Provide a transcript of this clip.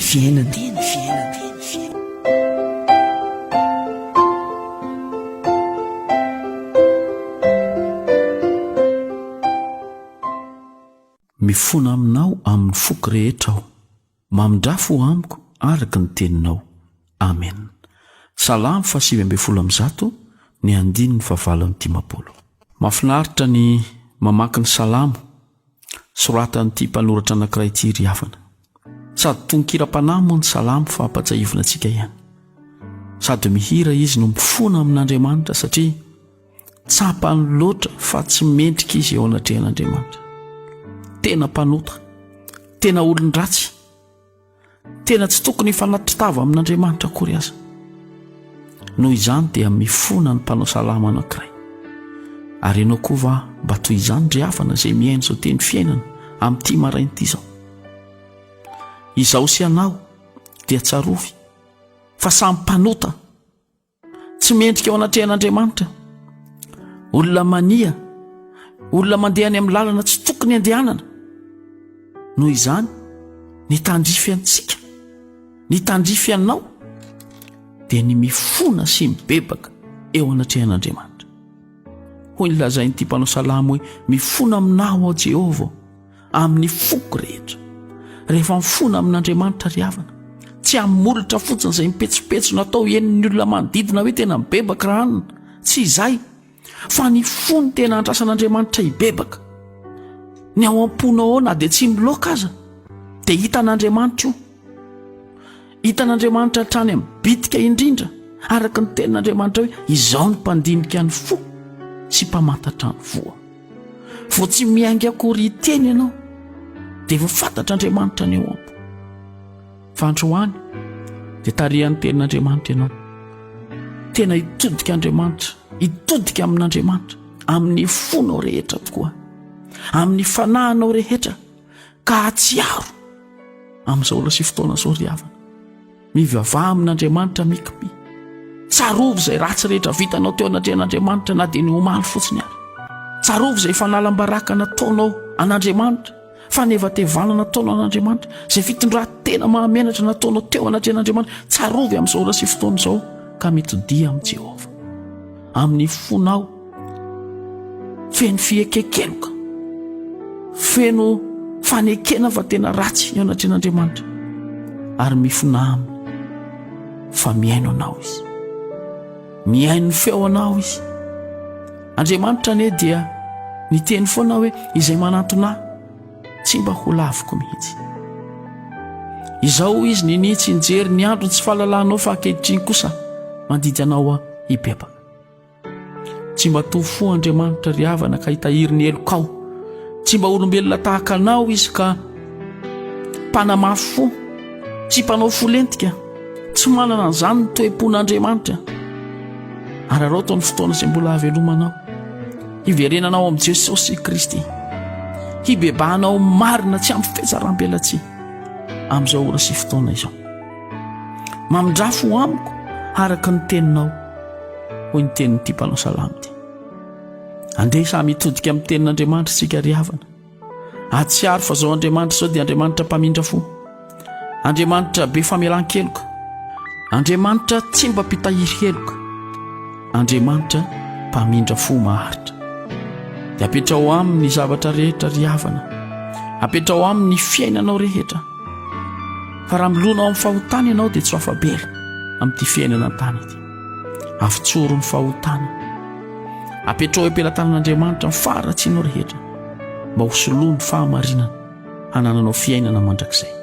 fiainana. Mifona aminao amin'ny foko rehetra aho, mamindrafo ho amiko araka ny teninao. Amen. Salamo 7:100 ny 9:20. Mahafinaritra ny mamaky ny salamo soratan'ity mpanoratra anankiray ity ry havana. Sady tononkira-panahy moa ny salamo fa hampatsahivana antsika ihany. Sady mihira izy no mifona amin'Andriamanitra satria tsapany loatra fa tsy mendrika izy eo anatrehan'Andriamanitra. Tena mpanota, tena olon-dratsy, tena tsy tokony hifanatitava amin'Andriamanitra akory aza. Noho izany dia mifona ny mpanao salamo anankiray. Ary ianao koa va mba toy izany ry havana izay miaino izao teny fiainana amin'ity marain'ity izao. Izaho sy anao dia tsarovy fa samy mpanota, tsy mendrika eo anatrehan'Andriamanitra, olona mania, olona mandeha any amin'ny lalana tsy tokony andehanana. Noho izany ny tandrify antsika, ny tandrify anao dia ny mifona sy mibebaka eo anatrehan'Andriamanitra. Hoy ny lazain'ity mpanao salamo hoe mifona aminao ao Jehova amin'ny foko rehetra. Rehefa mifona amin'Andriamanitra ry havana, tsy hamolotra fotsiny izay mipetsopetso natao henon'ny olona manodidina hoe tena mibebaka raha anina. Tsy izay, fa ny fony tena andrasan'Andriamanitra hibebaka. Ny ao am-ponao ao na dia tsy miloka aza dia hitan'Andriamanitra io. Hitan'Andriamanitra hatrany amin'ny bitika indrindra, araka ny tenin'Andriamanitra hoe izao ny mpandinika ny fo sy mpamantatra ny voa. Vao tsy miainga akory hiteny ianao dia efa fantatr'Andriamanitra ny eo ampo. Fa androany dia tarihan'ny tenin'Andriamanitra ianao. Tena hitodika Andriamanitra, hitodika amin'Andriamanitra amin'ny fonao rehetra tokoa, amin'ny fanahinao rehetra, ka hatsiaro amin'izao ora sy fotoana izao ry havana. Mivavaha amin'Andriamanitra mikipi. Tsarovy izay ratsy rehetra vitanao teo anatrehan'Andriamanitra na dia ny omaly fotsiny ary. Tsarovy izay fanalam-baraka nataonao an'Andriamanitra, fanevatevana nataonao an'Andriamanitra, izay fitondran-tena mahamenatra nataonao teo anatrehan'Andriamanitra. Tsarovy amin'izao ora sy fotoana izao ka mitodia amin'i Jehova. Amin'ny fonao feno fiekekeloka, feno fanekena fa tena ratsy eo anatrehan'Andriamanitra, ary mifona aminy fa miaino anao izy, miaino ny feo anao izy. Andriamanitra ane dia niteny foana hoe izay manantona tsy mba ho laviko mihitsy. Izao izy ninitsy injery ny andro tsy fahalalanao fa ankehitriny kosa mandidy anao hibebaka. Tsy mba tofo Andriamanitra ry havana ka hitahiry ny elokao, tsy mba olombelona tahaka anao izy ka mpanamafo tsy mpanao folentika, tsy manana an'izany ny toe-pon'Andriamanitra. Ary arao taon'ny fotoana izay mbola havelomanao, hiverenanao amin'i Jesosy Kristy, hibebahanao marina tsy amin'ny fihetsarambelatsy amin'izao ora sy fotoana izao. Mamindrafo ho amiko araka ny teninao, hoy ny tenin'ity mpanao salamo ity. Andeha samy hitodika amin'ny tenin'Andriamanitra isika ry havana. Atsiaro fa izao Andriamanitra izao dia Andriamanitra mpamindra fo, Andriamanitra be famelan-keloka, Andriamanitra tsy mba mpitahiry heloka, Andriamanitra mpamindra fo maharitra. Dia apetra ao aminy ny zavatra rehetra ry havana, apetra ao aminy ny fiainanao rehetra. Fa raha milona ao amin'ny fahotana ianao dia tsy ho afabela amin'ity fiainana an-tany ity. Avitsoro ny fahotana. Apetra ao am-pelantanan'Andriamanitra ny faharatsianao rehetra, mba ho soloa ny fahamarinana hanananao fiainana mandrakizay.